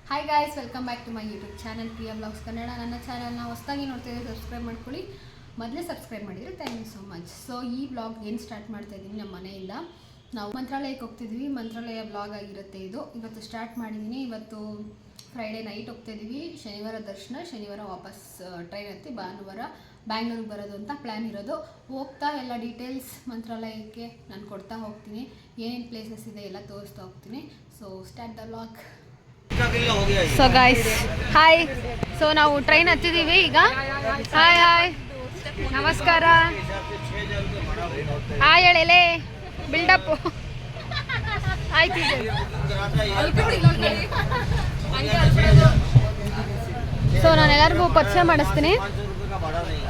Hi guys, welcome back to my YouTube channel Priya blogs Kannada. ನನ್ನ ಚಾನಲ್ನ ಹೊಸದಾಗಿ ನೋಡ್ತಿದ್ರೆ ಸಬ್ಸ್ಕ್ರೈಬ್ ಮಾಡ್ಕೊಳ್ಳಿ. ಮೊದಲೇ ಸಬ್ಸ್ಕ್ರೈಬ್ ಮಾಡಿದರೆ thank you so much. So ಈ ಬ್ಲಾಗ್ ಏನು ಸ್ಟಾರ್ಟ್ ಮಾಡ್ತಾ ಇದ್ದೀನಿ ನಮ್ಮ ಮನೆಯಿಂದ. ನಾವು ಮಂತ್ರಾಲಯಕ್ಕೆ ಹೋಗ್ತಿದ್ವಿ. ಮಂತ್ರಾಲಯ ಬ್ಲಾಗ್ ಆಗಿರುತ್ತೆ ಇದು. ಇವತ್ತು ಸ್ಟಾರ್ಟ್ ಮಾಡಿದ್ದೀನಿ. ಇವತ್ತು ಫ್ರೈಡೇ ನೈಟ್ ಹೋಗ್ತಾಯಿದ್ದೀವಿ. ಶನಿವಾರ ದರ್ಶನ, ಶನಿವಾರ ವಾಪಸ್ ಟ್ರೈನ್ ಹತ್ತಿ ಭಾನುವಾರ ಬ್ಯಾಂಗ್ಳೂರಿಗೆ ಬರೋದು ಅಂತ ಪ್ಲ್ಯಾನ್ ಇರೋದು. ಹೋಗ್ತಾ ಎಲ್ಲ ಡೀಟೇಲ್ಸ್ ಮಂತ್ರಾಲಯಕ್ಕೆ ನಾನು ಕೊಡ್ತಾ ಹೋಗ್ತೀನಿ. ಏನೇನು ಪ್ಲೇಸಸ್ ಇದೆ ಎಲ್ಲ ತೋರಿಸ್ತಾ ಹೋಗ್ತೀನಿ. So start the blog. So guys, hi. So ನಾವು ಟ್ರೈನ್ ಹತ್ತಿದ್ದೀವಿ ಈಗ. ಹಾಯ್ ಹಾಯ್, ನಮಸ್ಕಾರ. ಹಾಯ್ ಹೇಳಲೆ, ಬಿಲ್ಡಪ್ ಆಯ್ತು. ಸೊ ನಾನು ಎಲ್ಲರಿಗೂ ಪರಿಚಯ ಮಾಡಿಸ್ತೀನಿ.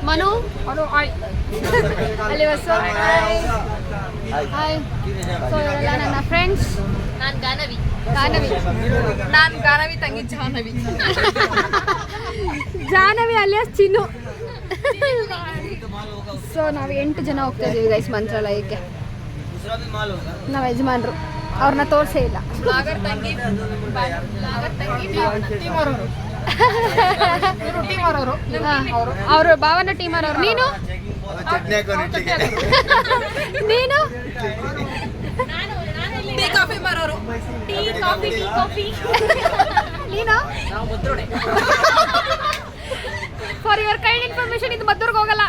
ಮನು ಅಲ್ಲಿ ಹೊಸ ಹಾಯ್. ಸೊ ಇವರೆಲ್ಲ ನನ್ನ ಫ್ರೆಂಡ್ಸ್. ನಾನು ಗಾನವಿ ತಂಗಿ ಜಾಹ್ನವಿ ಅಲಿಯಾಸ್ ಚಿನ್ನು. ಸೊ ನಾವು 8 ಜನ ಹೋಗ್ತಾ ಇದೀವಿ ಗೈಸ್ ಮಂತ್ರಾಲಯಕ್ಕೆ. ನಾವು ಯಜಮಾನ್ರು, ಅವ್ರನ್ನ ತೋರಿಸೇ ಇಲ್ಲ. ಅವರು ಭಾವನ ಟೀಮರ್ ಅವ್ರು. ನೀನು ನೀನು ಕಾಫಿ ಮಾರೋರು. ನೀನು ಫಾರ್ ಯುವರ್ ಕೈಂಡ್ ಇನ್ಫಾರ್ಮೇಶನ್, ಇದು ಮದ್ದೂರ್ಗೆ ಹೋಗಲ್ಲ.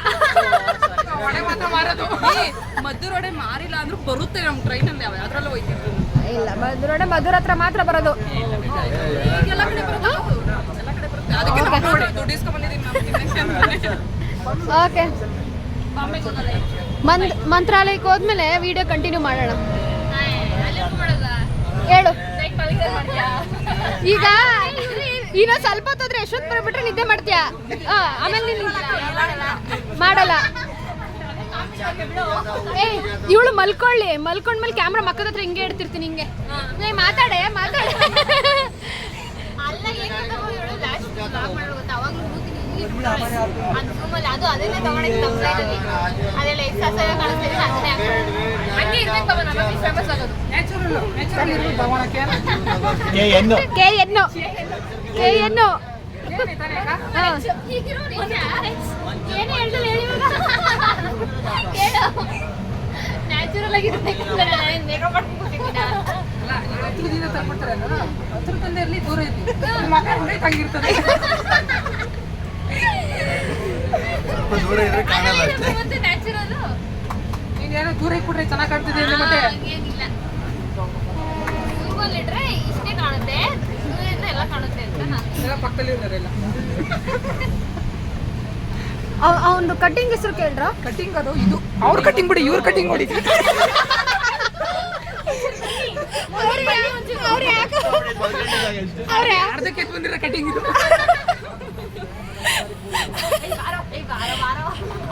ಮದ್ದೂರೊಡೆ ಮಾರಿಲ್ಲ ಅಂದ್ರೂ ಬರುತ್ತೆ ನಮ್ಮ ಟ್ರೈನಲ್ಲಿ. ಅದ್ರಲ್ಲೂ ಹೋಯ್ತೀವಿ. ಇಲ್ಲ, ಮದ್ದೂರೊಡೆ ಮದ್ದೂರ್ ಹತ್ರ ಮಾತ್ರ ಬರೋದು. ಎಲ್ಲ ಕಡೆ ಬರುತ್ತೆ, ಅದಕ್ಕೆ ದುಡ್ಡು ಇಸ್ಕೊಂಡ್ಬಂದಿದ್ದೀವಿ. ಓಕೆ, ಮಂತ್ರಾಲಯಕ್ಕೆ ಹೋದ್ಮೇಲೆ ವಿಡಿಯೋ ಕಂಟಿನ್ಯೂ ಮಾಡೋಣ. ಹೇಳು. ಈಗ ಇನ್ನೊಂದು ಸ್ವಲ್ಪ ಹೊತ್ತೋದ್ರೆ ಎಷ್ಟೊತ್ತು ಬರ್ಬಿಟ್ರೆ ನಿದ್ದೆ ಮಾಡ್ತೀಯಾ? ಆಮೇಲೆ ನೀನು ಮಾಡಲ್ಲ. ಇವಳು ಮಲ್ಕೊಂಡ್ಮೇಲೆ ಕ್ಯಾಮ್ರಾ ಮಕ್ಕದ ಹತ್ರ ಹಿಂಗೆ ಇಡ್ತಿರ್ತೀನಿ. ಹಿಂಗೆ ಮಾತಾಡೆ. ನ್ಯಾಚುರಲ್ ಆಗಿರುತ್ತೆ. ದೂರ ಇಟ್ಬಿಟ್ರೆ ಚೆನ್ನಾಗಿ ಕಾಣ್ತಿದೆ. ಮತ್ತೆ ಇಟ್ರೆ ಇಷ್ಟೇ ಕಾಣುತ್ತೆ, ಎಲ್ಲ ಕಾಣುತ್ತೆ ಅಂತ ಪಕ್ಕದಲ್ಲಿ ಇರೋರೆಲ್ಲ. ಅವನು ಕಟಿಂಗ್ ಹೆಸರು ಕೇಳ್ರ? ಕಟಿಂಗ್ ಅದು ಇದು ಅವ್ರ ಕಟಿಂಗ್ ಬಿಡಿ, ಇವ್ರ ಕಟಿಂಗ್ ನೋಡಿ. ಅರ್ಧಕ್ಕೆ ಬಂದಿರೋ ಕಟಿಂಗ್ ಇದು.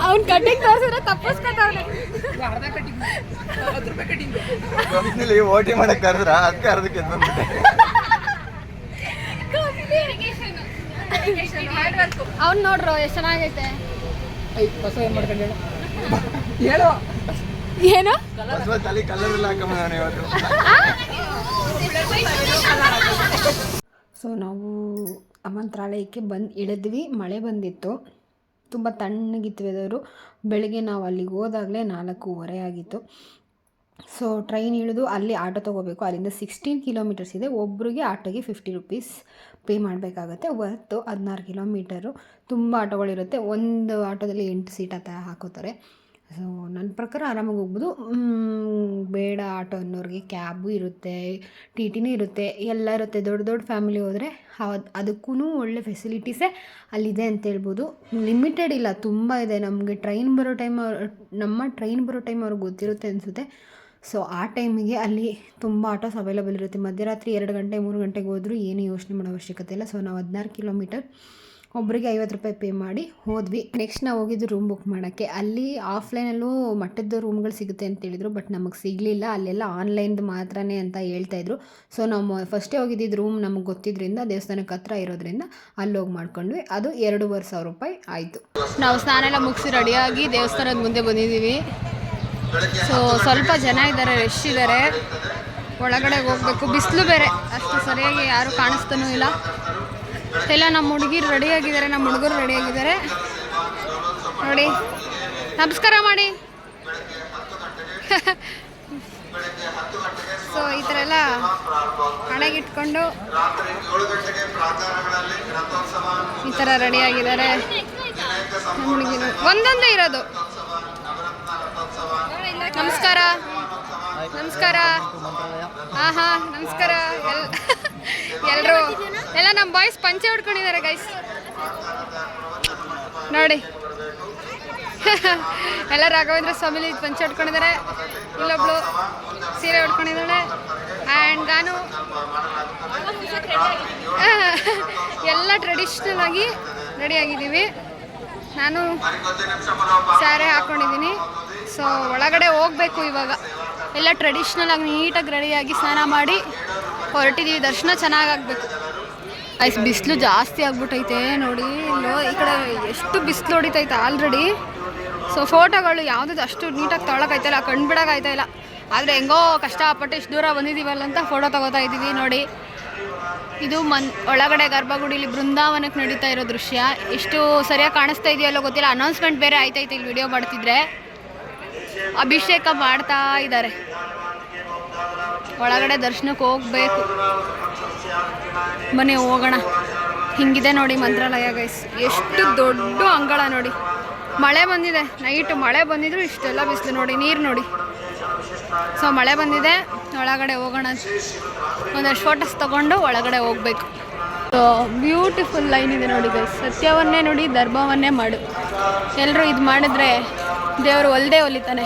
ಅವ್ನ ಕಟಿಂಗ್ ತೋರಿಸಿದ್ರೆ ತಪ್ಪಿಸ್ಕೊತಾವ್ನೆ. ಅರ್ಧ ಕಟಿಂಗ್ 10 ರೂಪಾಯಿ ಕಟಿಂಗ್. ಓಟಿ ಮಾಡಕ್ ಕರೆದ್ರ ಅದಕ್ಕೆ ಅರ್ಧಕ್ಕೆ ಬಂದ್ಬಿಟ್ಟೆ. ಅವ್ನು ನೋಡ್ರು ಎಷ್ಟು ಚೆನ್ನಾಗೈತೆ. ಹೊಸ ಏನ್ ಮಾಡ್ಕೊಂಡು ಹೇಳು. ಏನು ತಲೆ ಕಲರ್ ಇಲ್ಲ ಹಾಕಮ್ಮ ಇವತ್ತು. ಸೊ ನಾವು ಮಂತ್ರಾಲಯಕ್ಕೆ ಇಳಿದ್ವಿ. ಮಳೆ ಬಂದಿತ್ತು, ತುಂಬ ತಣ್ಣಗಿತ್ತು ವೆದರು. ಬೆಳಗ್ಗೆ ನಾವು ಅಲ್ಲಿಗೆ ಹೋದಾಗಲೇ 4:15 ಆಗಿತ್ತು. ಸೊ ಟ್ರೈನ್ ಇಳಿದು ಅಲ್ಲಿ ಆಟೋ ತೊಗೋಬೇಕು. ಅಲ್ಲಿಂದ 16 ಕಿಲೋಮೀಟರ್ಸ್ ಇದೆ. ಒಬ್ರಿಗೆ ಆಟೋಗೆ 50 ರೂಪೀಸ್ ಪೇ ಮಾಡಬೇಕಾಗತ್ತೆ. ಹೊತ್ತು 16 ಕಿಲೋಮೀಟರು. ತುಂಬ ಆಟೋಗಳಿರುತ್ತೆ. ಒಂದು ಆಟೋದಲ್ಲಿ 8 ಸೀಟ್ ಆ ಥರ ಹಾಕೋತಾರೆ. ಸೊ ನನ್ನ ಪ್ರಕಾರ ಆರಾಮಾಗಿ ಹೋಗ್ಬೋದು. ಬೇಡ ಆಟೋ ಅನ್ನೋರಿಗೆ ಕ್ಯಾಬು ಇರುತ್ತೆ, ಟಿ ಟಿನೂ ಇರುತ್ತೆ, ಎಲ್ಲ ಇರುತ್ತೆ. ದೊಡ್ಡ ಫ್ಯಾಮಿಲಿ ಹೋದರೆ ಅದಕ್ಕೂ ಒಳ್ಳೆ ಫೆಸಿಲಿಟೀಸೇ ಅಲ್ಲಿದೆ ಅಂತ ಹೇಳ್ಬೋದು. ಲಿಮಿಟೆಡ್ ಇಲ್ಲ, ತುಂಬ ಇದೆ. ನಮ್ಮ ಟ್ರೈನ್ ಬರೋ ಟೈಮ್ ಅವ್ರಿಗೆ ಗೊತ್ತಿರುತ್ತೆ ಅನಿಸುತ್ತೆ. ಸೊ ಆ ಟೈಮಿಗೆ ಅಲ್ಲಿ ತುಂಬ ಆಟೋಸ್ ಅವೈಲೇಬಲ್ ಇರುತ್ತೆ. ಮಧ್ಯರಾತ್ರಿ 2 ಗಂಟೆ 3 ಗಂಟೆಗೆ ಹೋದರೂ ಏನು ಯೋಚನೆ ಮಾಡೋ ಅವಶ್ಯಕತೆ ಇಲ್ಲ. ಸೊ ನಾವು 16 ಕಿಲೋಮೀಟರ್ ಒಬ್ಬರಿಗೆ 50 ರೂಪಾಯಿ ಪೇ ಮಾಡಿ ಹೋದ್ವಿ. ನೆಕ್ಸ್ಟ್ ನಾವು ಹೋಗಿದ್ದು ರೂಮ್ ಬುಕ್ ಮಾಡೋಕ್ಕೆ. ಅಲ್ಲಿ ಆಫ್ಲೈನಲ್ಲೂ ಮಟ್ಟದ ರೂಮ್ಗಳು ಸಿಗುತ್ತೆ ಅಂತೇಳಿದ್ರು, ಬಟ್ ನಮಗೆ ಸಿಗಲಿಲ್ಲ. ಅಲ್ಲೆಲ್ಲ ಆನ್ಲೈನ್ದು ಮಾತ್ರನೇ ಅಂತ ಹೇಳ್ತಾಯಿದ್ರು. ಸೊ ನಾವು ಫಸ್ಟೇ ಹೋಗಿದ್ದಿದ್ದು ರೂಮ್ ನಮಗೆ ಗೊತ್ತಿದ್ದರಿಂದ, ದೇವಸ್ಥಾನಕ್ಕೆ ಹತ್ರ ಇರೋದ್ರಿಂದ ಅಲ್ಲಿ ಹೋಗಿ ಮಾಡ್ಕೊಂಡ್ವಿ. ಅದು 2,500 ರೂಪಾಯಿ ಆಯಿತು. ನಾವು ಸ್ನಾನ ಎಲ್ಲ ಮುಗಿಸಿ ರೆಡಿಯಾಗಿ ದೇವಸ್ಥಾನದ ಮುಂದೆ ಬಂದಿದ್ದೀವಿ. ಸೊ ಸ್ವಲ್ಪ ಜನ ಇದ್ದಾರೆ, ರಶ್ ಇದ್ದಾರೆ. ಒಳಗಡೆ ಹೋಗ್ಬೇಕು. ಬಿಸಿಲು ಬೇರೆ ಅಷ್ಟು ಸರಿಯಾಗಿ ಯಾರು ಕಾಣಿಸ್ತಾನೂ ಇಲ್ಲ. ಎಲ್ಲ ನಮ್ಮ ಹುಡುಗಿರು ರೆಡಿಯಾಗಿದ್ದಾರೆ, ನಮ್ಮ ಹುಡುಗರು ರೆಡಿಯಾಗಿದ್ದಾರೆ ನೋಡಿ. ನಮಸ್ಕಾರ ಮಾಡಿ. ಸೊ ಈ ಥರ ಎಲ್ಲ ಹಣೆಗಿಟ್ಕೊಂಡು ಈ ಥರ ರೆಡಿಯಾಗಿದ್ದಾರೆ ನಮ್ಮ ಹುಡುಗಿರು. ಒಂದೊಂದೇ ಇರೋದು. ನಮಸ್ಕಾರ ನಮಸ್ಕಾರ. ಹಾಂ ಹಾಂ ನಮಸ್ಕಾರ. ಎಲ್ಲರೂ ಎಲ್ಲ ನಮ್ಮ ಬಾಯ್ಸ್ ಪಂಚೆ ಹೊಡ್ಕೊಂಡಿದ್ದಾರೆ ಗೈಸ್ ನೋಡಿ. ಎಲ್ಲ ರಾಘವೇಂದ್ರ ಸ್ವಾಮಿಲಿ ಪಂಚೆ ಹೊಡ್ಕೊಂಡಿದ್ದಾರೆ. ಇಲ್ಲೊಬ್ಳು ಸೀರೆ ಉಟ್ಕೊಂಡಿದ್ದಾಳೆ. ಆ್ಯಂಡ್ ನಾನು ಎಲ್ಲ ಟ್ರೆಡಿಷ್ನಲ್ ಆಗಿ ರೆಡಿಯಾಗಿದ್ದೀವಿ. ನಾನು ಸ್ಯಾರಿ ಹಾಕ್ಕೊಂಡಿದ್ದೀನಿ. ಸೊ ಒಳಗಡೆ ಹೋಗಬೇಕು ಇವಾಗ. ಎಲ್ಲ ಟ್ರೆಡಿಷ್ನಲ್ ಆಗಿ ನೀಟಾಗಿ ರೆಡಿಯಾಗಿ ಸ್ನಾನ ಮಾಡಿ ಹೊರಟಿದ್ದೀವಿ. ದರ್ಶನ ಚೆನ್ನಾಗಾಗಬೇಕು. ಐಸ್ ಬಿಸಿಲು ಜಾಸ್ತಿ ಆಗ್ಬಿಟ್ಟೈತೆ ನೋಡಿ. ಇಲ್ಲೋ ಈ ಕಡೆ ಎಷ್ಟು ಬಿಸಿಲು ಹೊಡಿತೈತೆ ಆಲ್ರೆಡಿ. ಸೊ ಫೋಟೋಗಳು ಯಾವುದೂ ಅಷ್ಟು ನೀಟಾಗಿ ತೊಗೊಳಕ್ಕಾಯ್ತಾಯಿಲ್ಲ, ಕಣ್ಣು ಬಿಡೋಕ್ಕಾಯ್ತಾಯಿಲ್ಲ. ಆದರೆ ಹೆಂಗೋ ಕಷ್ಟಪಟ್ಟು ಇಷ್ಟು ದೂರ ಬಂದಿದ್ದೀವಲ್ಲ ಅಂತ ಫೋಟೋ ತೊಗೋತಾ ಇದ್ದೀವಿ ನೋಡಿ. ಇದು ಒಳಗಡೆ ಗರ್ಭಗುಡಿಲಿ ಬೃಂದಾವನಕ್ಕೆ ನಡೀತಾ ಇರೋ ದೃಶ್ಯ. ಎಷ್ಟು ಸರಿಯಾಗಿ ಕಾಣಿಸ್ತಾ ಇದೆಯಲ್ಲೋ ಗೊತ್ತಿಲ್ಲ. ಅನೌನ್ಸ್ಮೆಂಟ್ ಬೇರೆ ಆಯ್ತೈತೆ ಇಲ್ಲಿ ವಿಡಿಯೋ ಮಾಡ್ತಿದ್ರೆ. ಅಭಿಷೇಕ ಮಾಡ್ತಾ ಇದ್ದಾರೆ. ಒಳಗಡೆ ದರ್ಶನಕ್ಕೆ ಹೋಗಬೇಕು. ಬನ್ನಿ ಹೋಗೋಣ. ಹಿಂಗಿದೆ ನೋಡಿ ಮಂತ್ರಾಲಯ ಗೈಸ್. ಎಷ್ಟು ದೊಡ್ಡ ಅಂಗಳ ನೋಡಿ. ಮಳೆ ಬಂದಿದೆ, ನೈಟ್ ಮಳೆ ಬಂದಿದ್ರು ಇಷ್ಟೆಲ್ಲ ಬಿಸಿಲು ನೋಡಿ. ನೀರು ನೋಡಿ. ಸೊ ಮಳೆ ಬಂದಿದೆ. ಒಳಗಡೆ ಹೋಗೋಣ. ಒಂದಷ್ಟು ಫೋಟೋಸ್ ತೊಗೊಂಡು ಒಳಗಡೆ ಹೋಗ್ಬೇಕು. ಸೊ ಬ್ಯೂಟಿಫುಲ್ ಲೈನ್ ಇದೆ ನೋಡಿ ಗೈಸ್. ಸತ್ಯವನ್ನೇ ನೋಡಿ ಧರ್ಮವನ್ನೇ ಮಾಡು. ಎಲ್ಲರೂ ಇದು ಮಾಡಿದ್ರೆ ದೇವರು ಒಲ್ದೇ ಒಲಿತಾನೆ.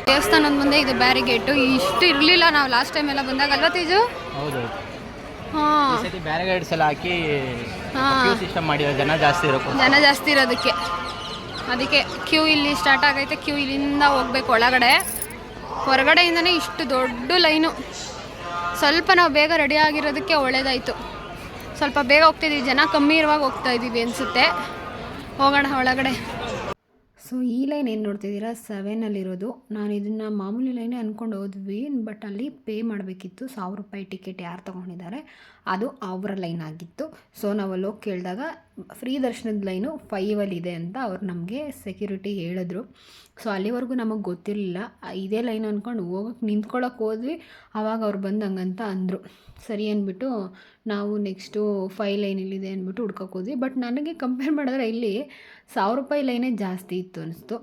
ದೇವಸ್ಥಾನದ ಮುಂದೆ ಇದು ಬ್ಯಾರಿಗೇಟು. ಇಷ್ಟು ಇರಲಿಲ್ಲ ನಾವು ಲಾಸ್ಟ್ ಟೈಮ್ ಎಲ್ಲ ಬಂದಾಗ ಅಲ್ವಾ ತೇಜು? ಹೌದು. ಹಾಂ, ಬ್ಯಾರಿಗೇಡ್ಸ್ ಎಲ್ಲ ಹಾಕಿ ಸಿಸ್ಟಮ್ ಮಾಡಿರೋ ಜನ ಜಾಸ್ತಿ ಇರೋದಕ್ಕೆ. ಅದಕ್ಕೆ ಕ್ಯೂ ಇಲ್ಲಿ ಸ್ಟಾರ್ಟ್ ಆಗೈತೆ. ಕ್ಯೂ ಇಲ್ಲಿಂದ ಹೋಗ್ಬೇಕು ಒಳಗಡೆ. ಹೊರಗಡೆಯಿಂದನೇ ಇಷ್ಟು ದೊಡ್ಡ ಲೈನು. ಸ್ವಲ್ಪ ನಾವು ಬೇಗ ರೆಡಿ ಆಗಿರೋದಕ್ಕೆ ಒಳ್ಳೇದಾಯಿತು. ಸ್ವಲ್ಪ ಬೇಗ ಹೋಗ್ತಿದ್ದೀವಿ, ಜನ ಕಮ್ಮಿ ಇರುವಾಗ ಹೋಗ್ತಾ ಇದ್ದೀವಿ ಅನಿಸುತ್ತೆ. ಹೋಗೋಣ ಒಳಗಡೆ. ಸೊ ಈ ಲೈನ್ ಏನು ನೋಡ್ತಿದ್ದೀರಾ 7ಅಲ್ಲಿರೋದು. ನಾನು ಇದನ್ನು ಮಾಮೂಲಿ ಲೈನೇ ಅಂದ್ಕೊಂಡು ಹೋದ್ವಿ. ಬಟ್ ಅಲ್ಲಿ ಪೇ ಮಾಡಬೇಕಿತ್ತು. 1000 ರೂಪಾಯಿ ಟಿಕೆಟ್ ಯಾರು ತೊಗೊಂಡಿದ್ದಾರೆ ಅದು ಅವರ ಲೈನ್ ಆಗಿತ್ತು. ಸೊ ನಾವು ಅಲ್ಲಿ ಹೋಗಿ ಕೇಳಿದಾಗ ಫ್ರೀ ದರ್ಶನದ ಲೈನು 5ಅಲ್ಲಿದೆ ಅಂತ ಅವ್ರು ನಮಗೆ ಸೆಕ್ಯೂರಿಟಿ ಹೇಳಿದ್ರು. ಸೊ ಅಲ್ಲಿವರೆಗೂ ನಮಗೆ ಗೊತ್ತಿರಲಿಲ್ಲ. ಇದೇ ಲೈನ್ ಅಂದ್ಕೊಂಡು ನಿಂತ್ಕೊಳ್ಳೋಕೆ ಹೋದ್ವಿ. ಆವಾಗ ಅವ್ರು ಬಂದು ಹಂಗಂತ ಅಂದರು. ಸರಿ ಅಂದ್ಬಿಟ್ಟು ನಾವು ನೆಕ್ಸ್ಟು 5 ಲೈನ್ ಇಲ್ಲಿದೆ ಅಂದ್ಬಿಟ್ಟು ಹುಡ್ಕೋಕೆ ಹೋದ್ವಿ. ಬಟ್ ನನಗೆ ಕಂಪೇರ್ ಮಾಡಿದ್ರೆ ಇಲ್ಲಿ 1000 ರೂಪಾಯಿ ಲೈನೇ ಜಾಸ್ತಿ ಇತ್ತು ಅನಿಸ್ತು.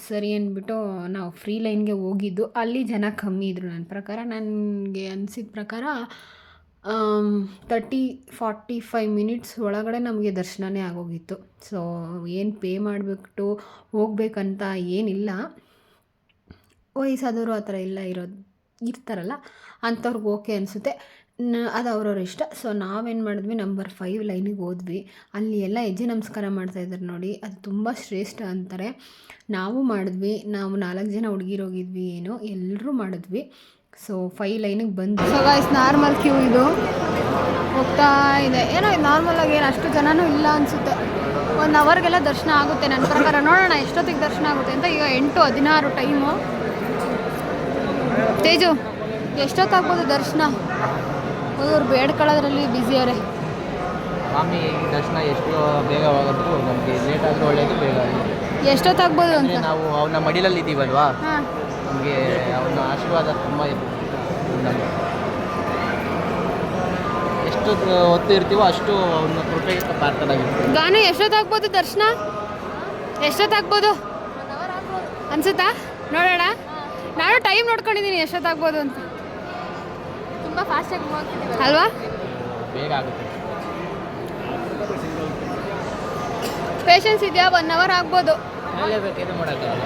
ಸರಿ ಅಂದ್ಬಿಟ್ಟು ನಾವು ಫ್ರೀ ಲೈನ್ಗೆ ಹೋಗಿದ್ದು. ಅಲ್ಲಿ ಜನ ಕಮ್ಮಿ ಇದ್ದರು. ನನ್ನ ಪ್ರಕಾರ, ನನಗೆ ಅನಿಸಿದ ಪ್ರಕಾರ 30-45 ಮಿನಿಟ್ಸ್ ಒಳಗಡೆ ನಮಗೆ ದರ್ಶನನೇ ಆಗೋಗಿತ್ತು. ಸೊ ಏನು ಪೇ ಮಾಡಿಬಿಟ್ಟು ಹೋಗ್ಬೇಕಂತ ಏನಿಲ್ಲ. ವಯಸ್ಸಾದವರು ಆ ಥರ ಎಲ್ಲ ಇರ್ತಾರಲ್ಲ ಅಂಥವ್ರಿಗೆ ಓಕೆ ಅನಿಸುತ್ತೆ. ಅದು ಅವ್ರವ್ರ ಇಷ್ಟ. ಸೊ ನಾವೇನು ಮಾಡಿದ್ವಿ, ನಂಬರ್ 5 ಲೈನಿಗೆ ಹೋದ್ವಿ. ಅಲ್ಲಿ ಎಲ್ಲ ಹೆಜ್ಜೆ ನಮಸ್ಕಾರ ಮಾಡ್ತಾಯಿದ್ದಾರೆ ನೋಡಿ. ಅದು ತುಂಬ ಶ್ರೇಷ್ಠ ಅಂತಾರೆ. ನಾವು ಮಾಡಿದ್ವಿ. ನಾವು 4 ಜನ ಹುಡುಗಿರು ಹೋಗಿದ್ವಿ. ಏನೋ ಎಲ್ಲರೂ ಮಾಡಿದ್ವಿ. ಸೊ 5 ಲೈನಿಗೆ ಬಂದು. ಸೊ ಗೈಸ್ ನಾರ್ಮಲ್ ಕ್ಯೂ ಇದು ಹೋಗ್ತಾ ಇದೆ. ಏನೋ ನಾರ್ಮಲಾಗಿ ಏನು ಅಷ್ಟು ಜನನೂ ಇಲ್ಲ ಅನಿಸುತ್ತೆ. 1 ಅವರ್ಗೆಲ್ಲ ದರ್ಶನ ಆಗುತ್ತೆ ನನ್ನ ಪ್ರಕಾರ. ನೋಡೋಣ ಎಷ್ಟೊತ್ತಿಗೆ ದರ್ಶನ ಆಗುತ್ತೆ ಅಂತ. ಈಗ 8:16 ಟೈಮು. ತೇಜು ಎಷ್ಟೊತ್ತಾಗ್ಬೋದು ದರ್ಶನ? ಅವ್ರು ಬೇಡ್ಕೊಳ್ಳೋದ್ರಲ್ಲಿ ಬ್ಯುಸಿಯವರೇ. ಸ್ವಾಮಿ ದರ್ಶನ ಎಷ್ಟು ಬೇಗವಾಗದ್ರು ನಮಗೆ ಲೇಟ್ ಆದರೂ ಒಳ್ಳೆಯದು, ಬೇಗ ಎಷ್ಟೊತ್ತಾಗ್ಬೋದು ಅಂತ. ನಾವು ಅವನ ಮಡಿಲಲ್ಲಿ ಇದ್ದೀವಲ್ವಾ, ಹಾಂ, ನಮಗೆ ಅವನ ಆಶೀರ್ವಾದ ತುಂಬ ನಮಗೆ ಎಷ್ಟು ಹೊತ್ತು ಇರ್ತೀವೋ ಅಷ್ಟು ಅವನ ಕೃಪೆಗೆ ಪ್ರಾರ್ಥನಾಗಿರ್ತೀವಿ. ಗಾನು ಎಷ್ಟೊತ್ತಾಗ್ಬೋದು ದರ್ಶನ? ಎಷ್ಟೊತ್ತಾಗ್ಬೋದು ಅನ್ಸುತ್ತಾ? ನೋಡೋಣ. ನಾನು ಟೈಮ್ ನೋಡ್ಕೊಂಡಿದ್ದೀನಿ ಎಷ್ಟೊತ್ತಾಗ್ಬೋದು ಅಂತ. ತುಂಬ ಫಾಸ್ಟಾಗಿ ಹೋಗ್ತಿದ್ದೀವಿ ಅಲ್ವಾ? ಬೇಗ ಆಗುತ್ತೆ. ಪೇಷನ್ಸ್ ಇದೆಯಾ? 1 ಅವರ್ ಆಗ್ಬೋದು. ಹೇಳಬೇಕೇನು ಮಾಡೋಕ್ಕಾಗಲ್ಲ.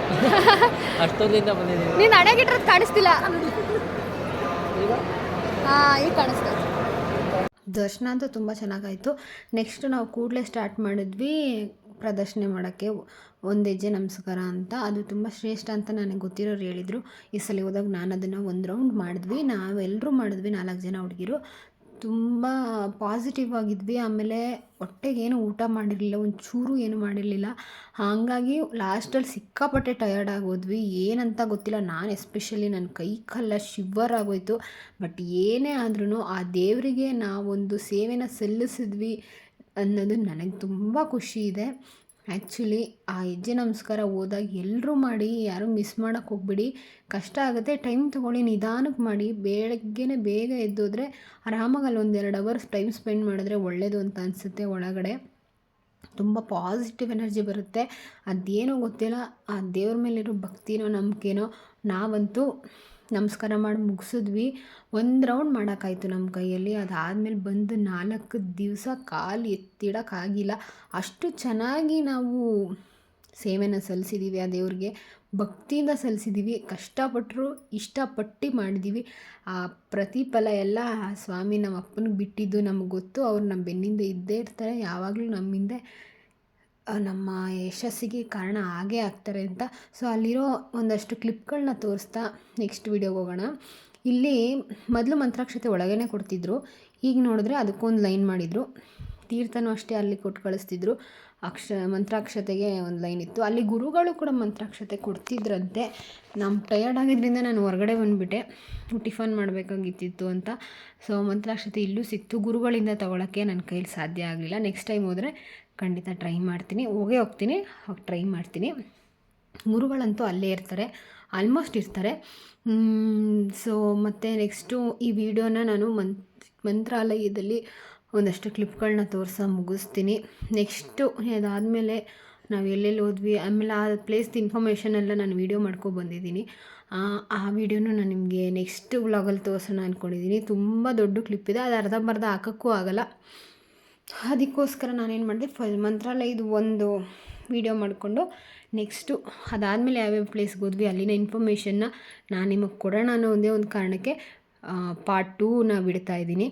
ಅಷ್ಟೊಂದಿಂದ ಬಂದಿದ್ದೀನಿ. ನೀನು ಅಡಗಿಟ್ರದ್ದು ಕಾಣಿಸ್ತಿಲ್ಲ. ಹಾಂ, ಈಗ ಕಾಣಿಸ್ತದೆ. ದರ್ಶನ ಅಂತೂ ತುಂಬ ಚೆನ್ನಾಗಾಯಿತು. ನೆಕ್ಸ್ಟ್ ನಾವು ಕೂಡಲೇ ಸ್ಟಾರ್ಟ್ ಮಾಡಿದ್ವಿ ಪ್ರದರ್ಶನೆ ಮಾಡೋಕ್ಕೆ. 1 ಹೆಜ್ಜೆ ನಮಸ್ಕಾರ ಅಂತ. ಅದು ತುಂಬ ಶ್ರೇಷ್ಠ ಅಂತ ನನಗೆ ಗೊತ್ತಿರೋರು ಹೇಳಿದರು. ಈ ಸಲ ಹೋದಾಗ ನಾನು ಅದನ್ನು 1 ರೌಂಡ್ ಮಾಡಿದ್ವಿ. ನಾವೆಲ್ಲರೂ ಮಾಡಿದ್ವಿ, 4 ಜನ ಹುಡುಗಿರು. ತುಂಬ ಪಾಸಿಟಿವ್ ಆಗಿದ್ವಿ. ಆಮೇಲೆ ಹೊಟ್ಟೆಗೇನು ಊಟ ಮಾಡಿರಲಿಲ್ಲ, ಒಂಚೂರು ಏನು ಮಾಡಿರಲಿಲ್ಲ. ಹಾಗಾಗಿ ಲಾಸ್ಟಲ್ಲಿ ಸಿಕ್ಕಾಪಟ್ಟೆ ಟಯರ್ಡ್ ಆಗೋದ್ವಿ. ಏನಂತ ಗೊತ್ತಿಲ್ಲ, ನಾನು ಎಸ್ಪೆಷಲಿ ನನ್ನ ಕೈ ಕಾಲೆಲ್ಲ ಶಿವರ್ ಆಗೋಯಿತು. ಬಟ್ ಏನೇ ಆದ್ರೂ ಆ ದೇವರಿಗೆ ನಾವೊಂದು ಸೇವೆನ ಸಲ್ಲಿಸಿದ್ವಿ ಅನ್ನೋದು ನನಗೆ ತುಂಬ ಖುಷಿ ಇದೆ. ಆ್ಯಕ್ಚುಲಿ ಆ ಹೆಜ್ಜೆ ನಮಸ್ಕಾರ ಹೋದಾಗ ಎಲ್ಲರೂ ಮಾಡಿ, ಯಾರೂ ಮಿಸ್ ಮಾಡೋಕ್ಕೆ ಹೋಗ್ಬೇಡಿ. ಕಷ್ಟ ಆಗುತ್ತೆ, ಟೈಮ್ ತೊಗೊಳ್ಳಿ, ನಿಧಾನಕ್ಕೆ ಮಾಡಿ. ಬೆಳಗ್ಗೆನೇ ಬೇಗ ಎದ್ದೋದ್ರೆ ಆರಾಮಾಗಿ ಅಲ್ಲಿ 1-2 ಅವರ್ಸ್ ಟೈಮ್ ಸ್ಪೆಂಡ್ ಮಾಡಿದ್ರೆ ಒಳ್ಳೆಯದು ಅಂತ ಅನಿಸುತ್ತೆ. ಒಳಗಡೆ ತುಂಬ ಪಾಸಿಟಿವ್ ಎನರ್ಜಿ ಬರುತ್ತೆ. ಅದೇನೋ ಗೊತ್ತಿಲ್ಲ, ಆ ದೇವ್ರ ಮೇಲಿರೋ ಭಕ್ತಿನೋ ನಂಬಿಕೆನೋ ನಾವಂತೂ ನಮಸ್ಕಾರ ಮಾಡಿ ಮುಗಿಸಿದ್ವಿ. 1 ರೌಂಡ್ ಮಾಡೋಕ್ಕಾಯ್ತು ನಮ್ಮ ಕೈಯಲ್ಲಿ. ಅದಾದಮೇಲೆ ಬಂದು 4 ದಿವಸ ಕಾಲು ಎತ್ತಿಡೋಕ್ಕಾಗಿಲ್ಲ. ಅಷ್ಟು ಚೆನ್ನಾಗಿ ನಾವು ಸೇವೆನ ಸಲ್ಲಿಸಿದ್ದೀವಿ ಆ ದೇವ್ರಿಗೆ, ಭಕ್ತಿಯಿಂದ ಸಲ್ಲಿಸಿದ್ದೀವಿ. ಕಷ್ಟಪಟ್ಟರು ಇಷ್ಟಪಟ್ಟು ಮಾಡಿದ್ದೀವಿ. ಆ ಪ್ರತಿಫಲ ಎಲ್ಲ ಆ ಸ್ವಾಮಿ ನಮ್ಮ ಅಪ್ಪನಿಗೆ ಬಿಟ್ಟಿದ್ದು ನಮಗೆ ಗೊತ್ತು. ಅವ್ರು ನಮ್ಮ ಬೆನ್ನಿಂದ ಇದ್ದೇ ಇರ್ತಾರೆ, ಯಾವಾಗಲೂ ನಮ್ಮ ಹಿಂದೆ ನಮ್ಮ ಯಶಸ್ಸಿಗೆ ಕಾರಣ ಆಗೇ ಆಗ್ತಾರೆ ಅಂತ. ಸೊ ಅಲ್ಲಿರೋ ಒಂದಷ್ಟು ಕ್ಲಿಪ್ಗಳನ್ನ ತೋರಿಸ್ತಾ ನೆಕ್ಸ್ಟ್ ವೀಡಿಯೋಗೆ ಹೋಗೋಣ. ಇಲ್ಲಿ ಮೊದಲು ಮಂತ್ರಾಕ್ಷತೆ ಒಳಗೇ ಕೊಡ್ತಿದ್ರು, ಈಗ ನೋಡಿದ್ರೆ ಅದಕ್ಕೊಂದು ಲೈನ್ ಮಾಡಿದರು. ತೀರ್ಥನೂ ಅಷ್ಟೇ ಅಲ್ಲಿ ಕೊಟ್ಟು ಕಳಿಸ್ತಿದ್ರು. ಮಂತ್ರಾಕ್ಷತೆಗೆ ಒಂದು ಲೈನ್ ಇತ್ತು. ಅಲ್ಲಿ ಗುರುಗಳು ಕೂಡ ಮಂತ್ರಾಕ್ಷತೆ ಕೊಡ್ತಿದ್ರಂತೆ. ನಮ್ಮ ಟಯರ್ಡ್ ಆಗಿದ್ದರಿಂದ ನಾನು ಹೊರಗಡೆ ಬಂದುಬಿಟ್ಟೆ, ಟಿಫನ್ ಮಾಡಬೇಕಾಗಿತ್ತಿತ್ತು ಅಂತ. ಸೊ ಮಂತ್ರಾಕ್ಷತೆ ಇಲ್ಲೂ ಸಿಕ್ತು. ಗುರುಗಳಿಂದ ತೊಗೊಳಕ್ಕೆ ನನ್ನ ಕೈಲಿ ಸಾಧ್ಯ ಆಗಲಿಲ್ಲ. ನೆಕ್ಸ್ಟ್ ಟೈಮ್ ಹೋದರೆ ಖಂಡಿತ ಟ್ರೈ ಮಾಡ್ತೀನಿ, ಹೋಗ್ತೀನಿ, ಹೋಗಿ ಟ್ರೈ ಮಾಡ್ತೀನಿ. ಗುರುಗಳಂತೂ ಅಲ್ಲೇ ಇರ್ತಾರೆ, ಆಲ್ಮೋಸ್ಟ್ ಇರ್ತಾರೆ. ಸೊ ಮತ್ತು ನೆಕ್ಸ್ಟು ಈ ವಿಡಿಯೋನ ನಾನು ಮಂತ್ರಾಲಯದಲ್ಲಿ ಒಂದಷ್ಟು ಕ್ಲಿಪ್ಗಳನ್ನ ಮುಗಿಸ್ತೀನಿ. ನೆಕ್ಸ್ಟು ಅದಾದಮೇಲೆ ನಾವು ಎಲ್ಲೆಲ್ಲಿ ಹೋದ್ವಿ, ಆಮೇಲೆ ಆ ಪ್ಲೇಸ್ದು ಇನ್ಫಾರ್ಮೇಷನ್ ಎಲ್ಲ ನಾನು ವೀಡಿಯೋ ಬಂದಿದ್ದೀನಿ. ಆ ವಿಡಿಯೋನು ನಾನು ನಿಮಗೆ ನೆಕ್ಸ್ಟ್ ವ್ಲಾಗಲ್ಲಿ ತೋರಿಸೋಣ ಅಂದ್ಕೊಂಡಿದ್ದೀನಿ. ತುಂಬ ದೊಡ್ಡ ಕ್ಲಿಪ್ ಇದೆ, ಅದು ಅರ್ಧಂಬರ್ಧ ಹಾಕೋಕ್ಕೂ ಆಗೋಲ್ಲ. ಅದಕ್ಕೋಸ್ಕರ ನಾನೇನು ಮಾಡಿದೆ, ಮಂತ್ರಾಲಯದ ಒಂದು ವೀಡಿಯೋ ಮಾಡಿಕೊಂಡು ನೆಕ್ಸ್ಟು ಅದಾದಮೇಲೆ ಯಾವ್ಯಾವ ಪ್ಲೇಸ್ಗೆ ಹೋದ್ವಿ ಅಲ್ಲಿನ ಇನ್ಫಾರ್ಮೇಷನ್ನ ನಾನು ನಿಮಗೆ ಕೊಡೋಣ ಅನ್ನೋ ಒಂದೇ ಒಂದು ಕಾರಣಕ್ಕೆ ಪಾರ್ಟ್ 2ನ ಬಿಡ್ತಾಯಿದ್ದೀನಿ.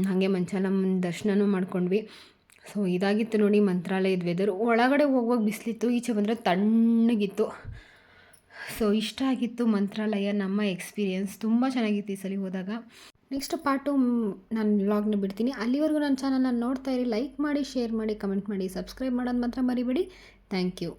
ಹಾಗೆ ಮಂಚಾಲಮ್ಮನ ದರ್ಶನನೂ ಮಾಡ್ಕೊಂಡ್ವಿ. ಸೊ ಇದಾಗಿತ್ತು ನೋಡಿ ಮಂತ್ರಾಲಯದ ವೆದರು. ಒಳಗಡೆ ಹೋಗುವಾಗ ಬಿಸಿಲಿತ್ತು, ಈಚೆ ಬಂದರೆ ತಣ್ಣಗಿತ್ತು. ಸೊ ಇಷ್ಟ ಆಗಿತ್ತು ಮಂತ್ರಾಲಯ. ನಮ್ಮ ಎಕ್ಸ್ಪೀರಿಯೆನ್ಸ್ ತುಂಬ ಚೆನ್ನಾಗಿತ್ತು ಈ ಸಲ ಹೋದಾಗ. ನೆಕ್ಸ್ಟ್ ಪಾರ್ಟ್ 2 ನಾನು ವ್ಲಾಗ್ನ ಬಿಡ್ತೀನಿ. ಅಲ್ಲಿವರೆಗೂ ನನ್ನ ಚಾನಲ್ನ ನೋಡ್ತಾ ಇರಿ. ಲೈಕ್ ಮಾಡಿ, ಶೇರ್ ಮಾಡಿ, ಕಮೆಂಟ್ ಮಾಡಿ, ಸಬ್ಸ್ಕ್ರೈಬ್ ಮಾಡೋದು ಮಾತ್ರ ಮರಿಬೇಡಿ. Thank you.